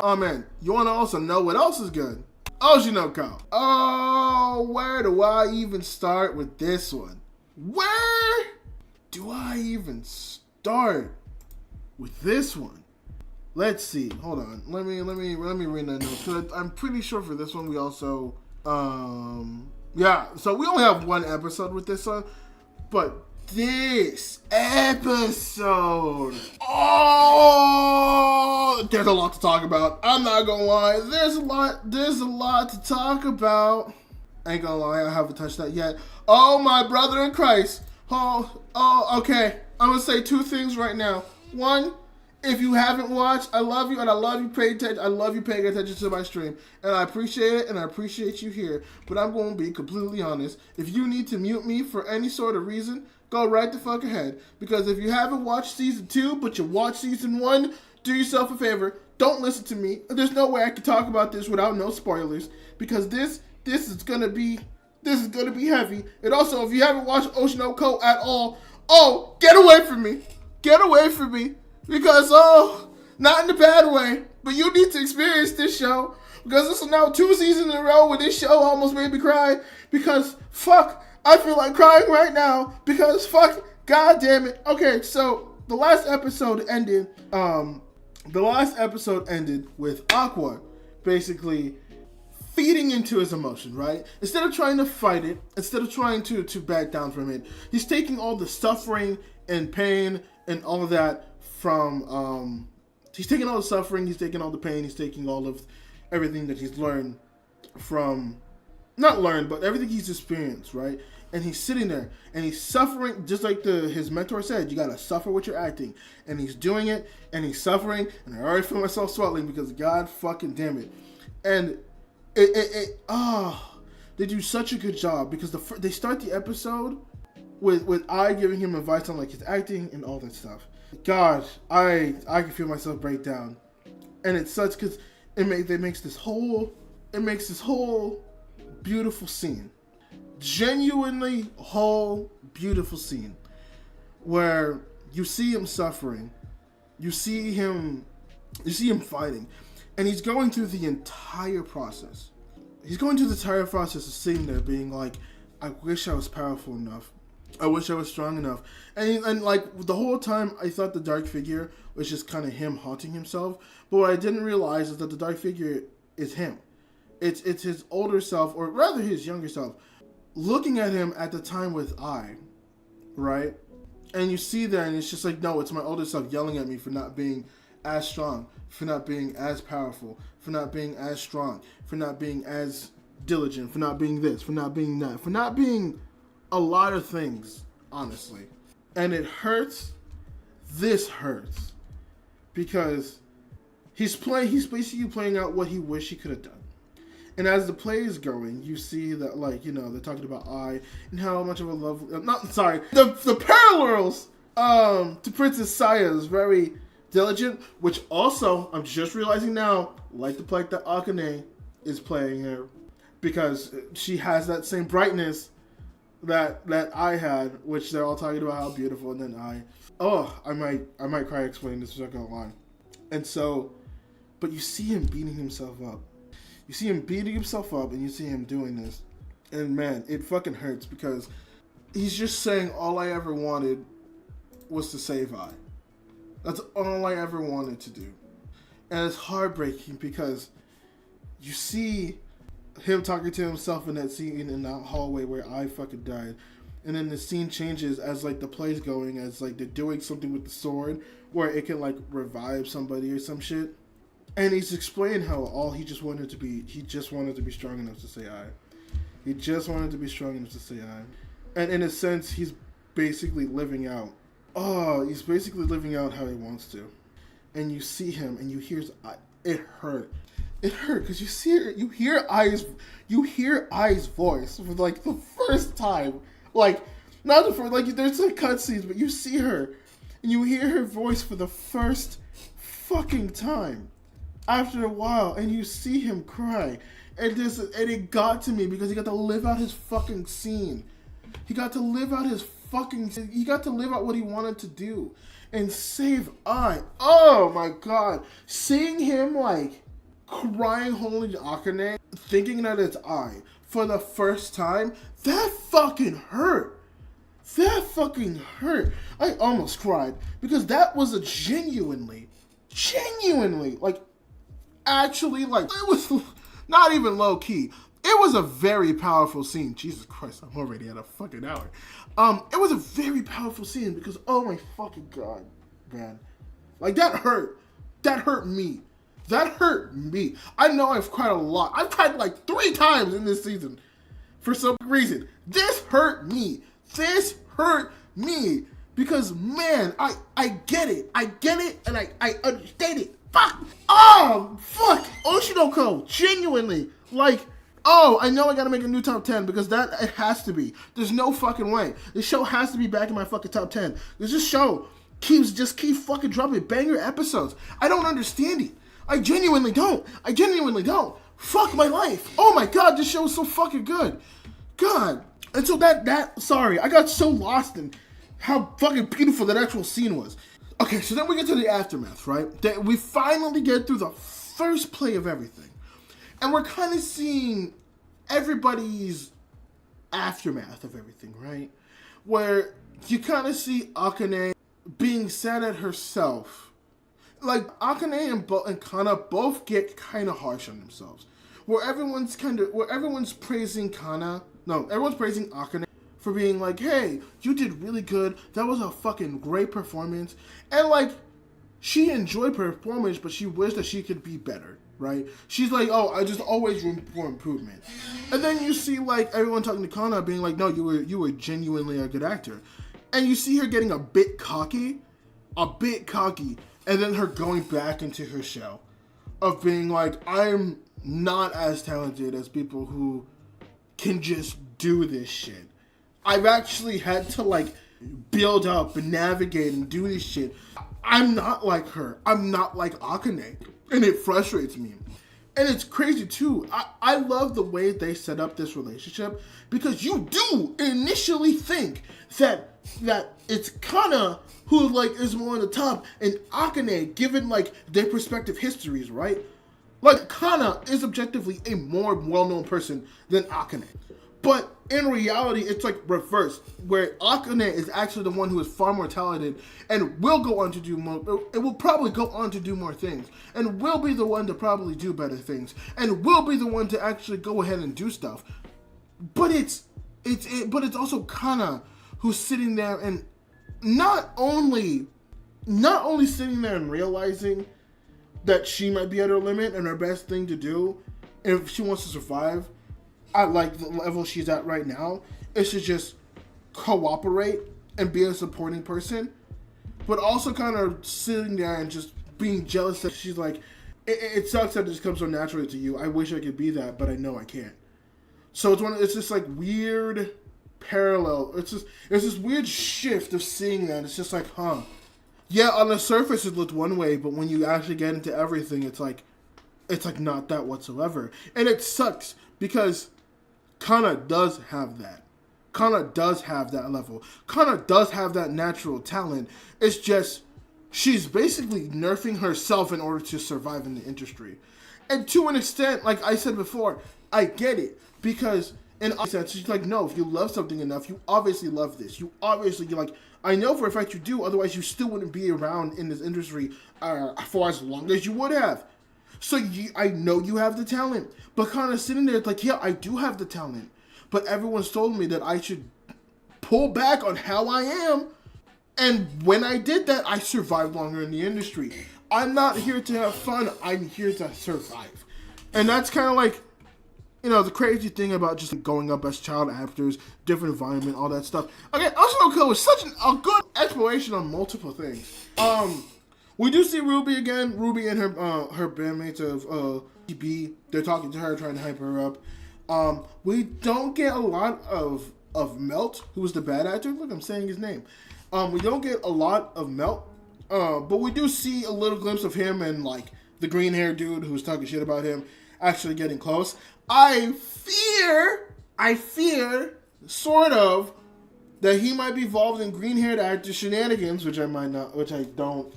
Oh man, you want to also know what else is good? Oshi. Oh, where do I even start with this one? Where do I even start with this one? Let's see. Hold on. Let me read that note. Cause I'm pretty sure for this one we also yeah. So we only have one episode with this one, but this episode, oh, there's a lot to talk about. I'm not gonna lie. There's a lot to talk about. I ain't gonna lie. I haven't touched that yet. Oh, my brother in Christ. Oh, okay. I'm gonna say two things right now. One, if you haven't watched, I love you and I love you paying attention. I love you paying attention to my stream, and I appreciate it and I appreciate you here. But I'm going to be completely honest. If you need to mute me for any sort of reason, go right the fuck ahead. Because if you haven't watched season 2, but you watched season 1, do yourself a favor. Don't listen to me. There's no way I can talk about this without no spoilers. Because this is gonna be heavy. And also, if you haven't watched Oshi at all, oh, get away from me. Get away from me. Because, oh, not in a bad way, but you need to experience this show. Because this is now 2 seasons in a row where this show almost made me cry. Because, fuck, I feel like crying right now. Because, fuck, god damn it. Okay, so the last episode ended, with Aqua basically feeding into his emotion, right? Instead of trying to fight it, instead of trying to back down from it, he's taking all the suffering and pain and all of that from, he's taking all the suffering, he's taking all the pain, he's taking all of everything that he's learned from, not learned, but everything he's experienced, right? And he's sitting there, and he's suffering, just like his mentor said, you gotta suffer what you're acting. And he's doing it, and he's suffering, and I already feel myself swelling because god fucking damn it. And they do such a good job because they start the episode with I giving him advice on like his acting and all that stuff. God, I can feel myself break down, and it sucks because it makes this whole beautiful scene, genuinely whole beautiful scene, where you see him suffering, you see him fighting, and he's going through the entire process. He's going through the entire process of sitting there being like, I wish I was powerful enough. I wish I was strong enough. And like the whole time I thought the dark figure was just kind of him haunting himself. But what I didn't realize is that the dark figure is him. It's his older self, or rather his younger self, looking at him at the time with I, right? And you see there, and it's just like, no, it's my older self yelling at me for not being as strong, for not being as powerful, for not being as strong, for not being as diligent, for not being this, for not being that, for not being a lot of things, honestly. And it hurts. This hurts because he's basically playing out what he wished he could have done. And as the play is going, you see that, like, you know, they're talking about I and how much of a love. The parallels to Princess Saya is very diligent, which also I'm just realizing now, like the play that Akane is playing here, because she has that same brightness that I had, which they're all talking about how beautiful, and then I might cry explaining this, I'm not gonna lie. And so, but you see him beating himself up. You see him beating himself up, and you see him doing this, and man, it fucking hurts because he's just saying all I ever wanted was to save I. That's all I ever wanted to do, and it's heartbreaking because you see him talking to himself in that scene in that hallway where I fucking died. And then the scene changes as like the play's going, as like they're doing something with the sword where it can like revive somebody or some shit. And he's explaining how he just wanted to be strong enough to say I. He just wanted to be strong enough to say I. And in a sense, he's basically living out. He's basically living out how he wants to. And you see him and you hear it hurt. It hurt because you hear Ai's voice for like the first time. Like, not the first, like there's like cutscenes, but you see her and you hear her voice for the first fucking time after a while, and you see him cry. And it got to me because he got to live out his fucking scene. He got to live out what he wanted to do and save I. Oh my god. Seeing him like crying, holding Akane, thinking that it's I for the first time, that fucking hurt. That fucking hurt. I almost cried because that was a genuinely, like, actually, like, it was not even low key. It was a very powerful scene. Jesus Christ, I'm already at a fucking hour. It was a very powerful scene because, oh my fucking god, man. Like, that hurt. That hurt me. That hurt me. I know I've cried a lot. I've cried like 3 times in this season for some reason. This hurt me. This hurt me. Because, man, I get it. I get it and I understand it. Fuck. Oh, fuck. Oshinoko. Genuinely. Like, oh, I know I gotta make a new top 10 because that it has to be. There's no fucking way. This show has to be back in my fucking top 10. This show keep fucking dropping banger episodes. I don't understand it. I genuinely don't. Fuck my life. Oh my god, this show is so fucking good. God. And so sorry, I got so lost in how fucking beautiful that actual scene was. Okay, so then we get to the aftermath, right? We finally get through the first play of everything. And we're kind of seeing everybody's aftermath of everything, right? Where you kind of see Akane being sad at herself. Like, Akane and Kana both get kind of harsh on themselves. Where everyone's praising everyone's praising Akane for being like, hey, you did really good. That was a fucking great performance. And, like, she enjoyed her performance, but she wished that she could be better, right? She's like, oh, I just always room for improvement. And then you see, like, everyone talking to Kana being like, no, you were genuinely a good actor. And you see her getting a bit cocky, and then her going back into her shell of being like, I'm not as talented as people who can just do this shit. I've actually had to, like, build up and navigate and do this shit. I'm not like her. I'm not like Akane. And it frustrates me. And it's crazy, too. I love the way they set up this relationship because you do initially think that it's Kana who, like, is more on the top and Akane, given, like, their respective histories, right? Like, Kana is objectively a more well-known person than Akane. But in reality, it's like reversed, where Akane is actually the one who is far more talented and will go on to do more. It will probably go on to do more things, and will be the one to probably do better things, and will be the one to actually go ahead and do stuff. But it's also Kana who's sitting there and not only sitting there and realizing that she might be at her limit and her best thing to do if she wants to survive at, like, the level she's at right now is to just cooperate and be a supporting person, but also kind of sitting there and just being jealous that she's like, it sucks that it just comes so naturally to you. I wish I could be that, but I know I can't. So it's just like weird parallel. It's this weird shift of seeing that. It's just like, huh. Yeah, on the surface it looked one way, but when you actually get into everything, it's like not that whatsoever. And it sucks because Kana does have that. Kana does have that level. Kana does have that natural talent. It's just she's basically nerfing herself in order to survive in the industry. And to an extent, like I said before, I get it. Because in a sense, she's like, no, if you love something enough, you obviously love this. You're like, I know for a fact you do, otherwise you still wouldn't be around in this industry for as long as you would have. So I know you have the talent. But kind of sitting there, it's like, yeah, I do have the talent. But everyone's told me that I should pull back on how I am. And when I did that, I survived longer in the industry. I'm not here to have fun. I'm here to survive. And that's kind of like, you know, the crazy thing about just going up as child actors, different environment, all that stuff. Again, Oshinoko is such a good exploration on multiple things. We do see Ruby again. Ruby and her bandmates of TB. They're talking to her, trying to hype her up. We don't get a lot of Melt, who was the bad actor. Look, I'm saying his name. We don't get a lot of Melt, but we do see a little glimpse of him and, like, the green hair dude who was talking shit about him actually getting close. I fear, sort of, that he might be involved in green-haired actor shenanigans, which I don't,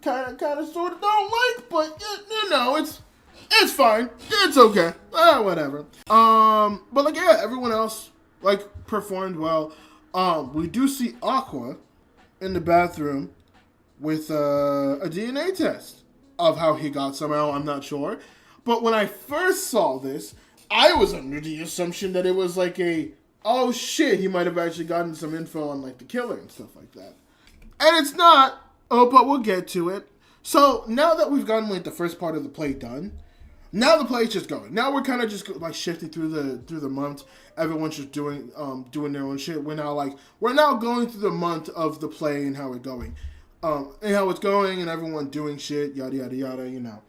kind of, sort of don't like, but, you know, it's It's fine. It's okay. Whatever. But like, yeah, everyone else like performed well. We do see Aqua in the bathroom with a DNA test of how he got somehow. I'm not sure. But when I first saw this, I was under the assumption that it was like oh shit, he might have actually gotten some info on like the killer and stuff like that. And it's not. Oh, but we'll get to it. So now that we've gotten like the first part of the play done, now the play's just going. Now we're kind of just like shifting through the month. Everyone's just doing their own shit. We're now going through the month of the play and how it's going, and everyone doing shit, yada yada yada, you know.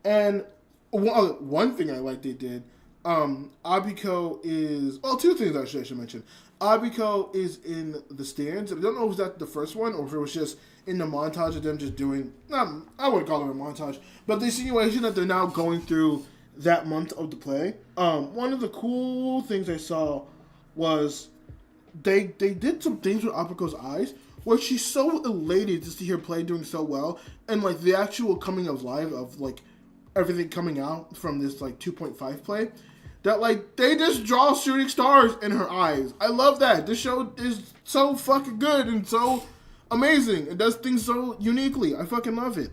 And one thing I like they did, Abiko is two things I should mention. Abiko is in the stands. I don't know if it was that the first one or if it was just in the montage of them just doing, I wouldn't call it a montage, but the insinuation that they're now going through that month of the play. One of the cool things I saw was they did some things with Abiko's eyes where she's so elated to see her play doing so well, and like the actual coming of life of like everything coming out from this like 2.5 play, that like they just draw shooting stars in her eyes. I love that. This show is so fucking good and so amazing. It does things so uniquely. I fucking love it.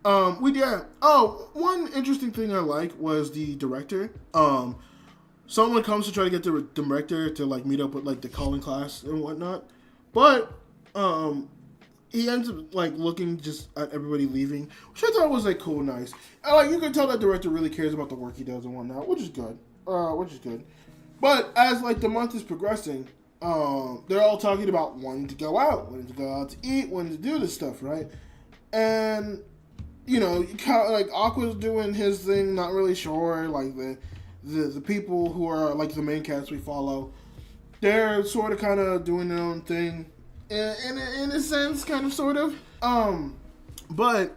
One interesting thing I like was the director. Someone comes to try to get the director to like meet up with like the calling class and whatnot, but he ends up like looking just at everybody leaving, which I thought was like cool, nice. And like you can tell that director really cares about the work he does and whatnot, which is good. But as like the month is progressing, they're all talking about wanting to go out to eat, wanting to do this stuff, right? And you know, like Aqua's doing his thing, not really sure. Like the people who are like the main cast we follow, they're sort of kind of doing their own thing, in a sense, kind of sort of. But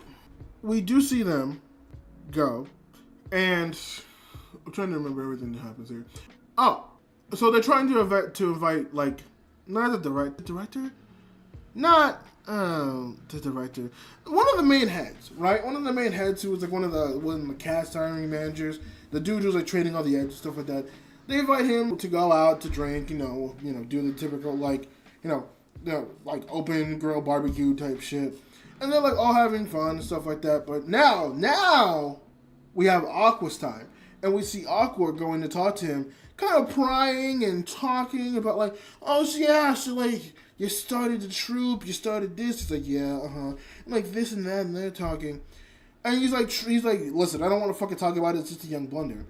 we do see them go, and I'm trying to remember everything that happens here. Oh, so they're trying to invite like not the director, not the director, one of the main heads, right? One of the main heads who was like one of the cast hiring managers, the dude who's like trading all the eggs and stuff like that. They invite him to go out to drink, you know, do the typical like, like open grill barbecue type shit, and they're like all having fun and stuff like that. But now we have Aqua's time, and we see Aqua going to talk to him, kind of prying and talking about like, oh yeah, so like you started the troop, you started this. He's like, yeah, and like this and that, and they're talking, and he's like, listen, I don't want to fucking talk about it. It's just a young blunder.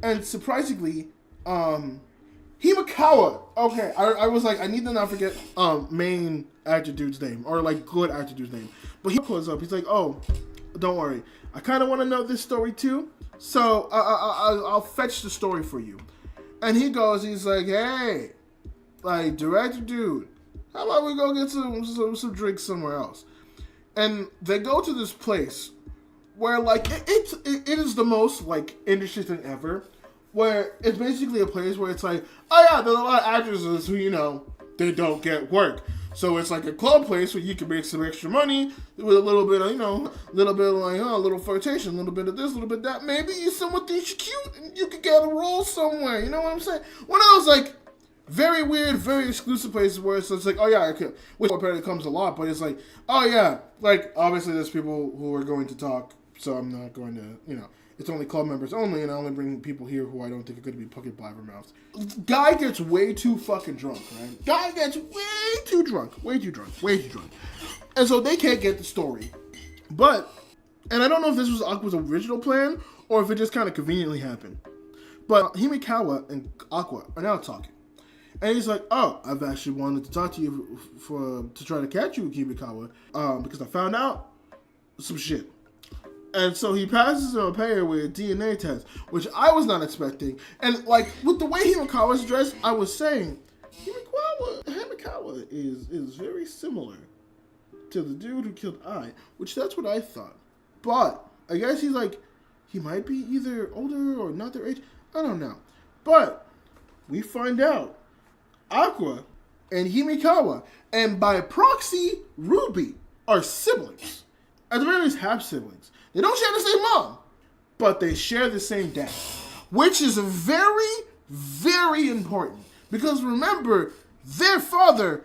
And surprisingly, Himikawa. Okay, I was like, I need to not forget main actor dude's name, or like good actor dude's name. But he pulls up. He's like, oh, don't worry. I kind of want to know this story too, so I'll fetch the story for you. And he's like, hey, like director dude, how about we go get some drinks somewhere else? And they go to this place where like it is the most like industry thing ever, where it's basically a place where it's like, oh yeah, there's a lot of actresses who, they don't get work. So it's like a club place where you can make some extra money with a little bit of, a little flirtation, a little bit of this, a little bit of that. Maybe someone thinks you're cute and you could get a role somewhere. You know what I'm saying? One of those like very weird, very exclusive places where it's like, oh yeah, okay. Which apparently comes a lot, but it's like, oh yeah, like obviously there's people who are going to talk, so I'm not going to, it's only club members only, and I only bring people here who I don't think are going to be fucking blabbermouths. Guy gets way too fucking drunk, right? Guy gets way too drunk. And so they can't get the story. And I don't know if this was Aqua's original plan, or if it just kind of conveniently happened. But Himikawa and Aqua are now talking. And he's like, oh, I've actually wanted to talk to you to try to catch you, Himikawa, because I found out some shit. And so he passes him a pair with a DNA test, which I was not expecting. And like with the way Himikawa's dressed, I was saying, Himikawa is very similar to the dude who killed Ai, which that's what I thought. But I guess he might be either older or not their age. I don't know. But we find out Aqua and Himikawa, and by proxy, Ruby, are siblings. At the very least, half siblings. They don't share the same mom, but they share the same dad, which is very, very important. Because remember, their father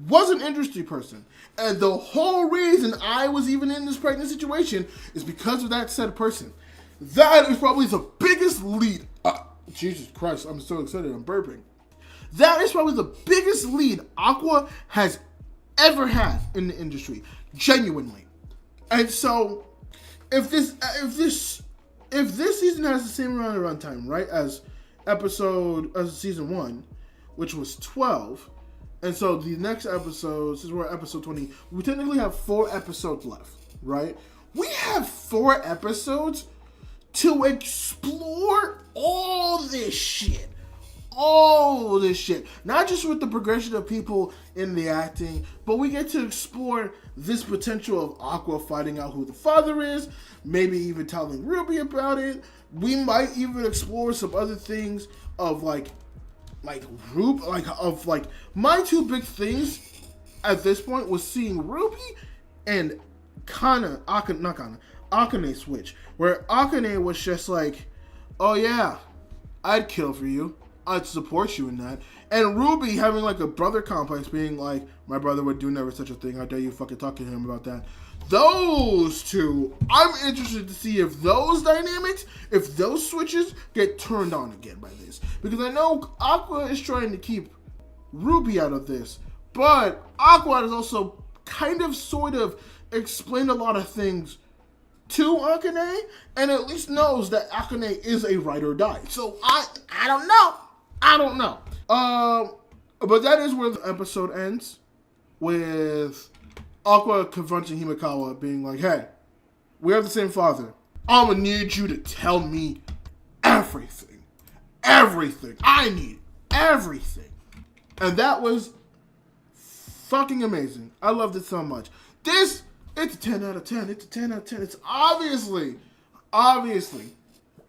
was an industry person. And the whole reason I was even in this pregnant situation is because of that said person. That is probably the biggest lead. Jesus Christ, I'm so excited, I'm burping. That is probably the biggest lead Aqua has ever had in the industry. Genuinely. And so, if this season has the same amount of runtime, right, as season 1, which was 12, and so the next episode, since we're at episode 20, we technically have 4 episodes left, right? We have 4 episodes to explore all this shit. All this shit. Not just with the progression of people in the acting, but we get to explore this potential of Aqua finding out who the father is, maybe even telling Ruby about it. We might even explore some other things of my 2 big things at this point was seeing Ruby and Akane switch, where Akane was just like, oh yeah, I'd kill for you, I'd support you in that, and Ruby having like a brother complex, being like, my brother would do never such a thing, how dare you fucking talk to him about that. Those two, I'm interested to see if those dynamics, if those switches get turned on again by this, because I know Aqua is trying to keep Ruby out of this, but Aqua has also kind of sort of explained a lot of things to Akane, and at least knows that Akane is a ride or die. So I don't know. But that is where the episode ends, with Aqua confronting Himekawa, being like, hey, we have the same father. I'm gonna need you to tell me everything. Everything. I need everything. And that was fucking amazing. I loved it so much. It's a 10 out of 10. It's a 10 out of 10. It's obviously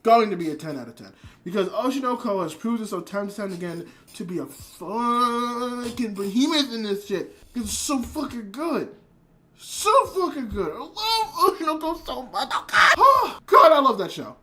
going to be a 10 out of 10. Because Oshinoko has proved itself time and time again to be a fucking behemoth in this shit. It's so fucking good. So fucking good. I love Oshinoko so much. Oh, God, I love that show.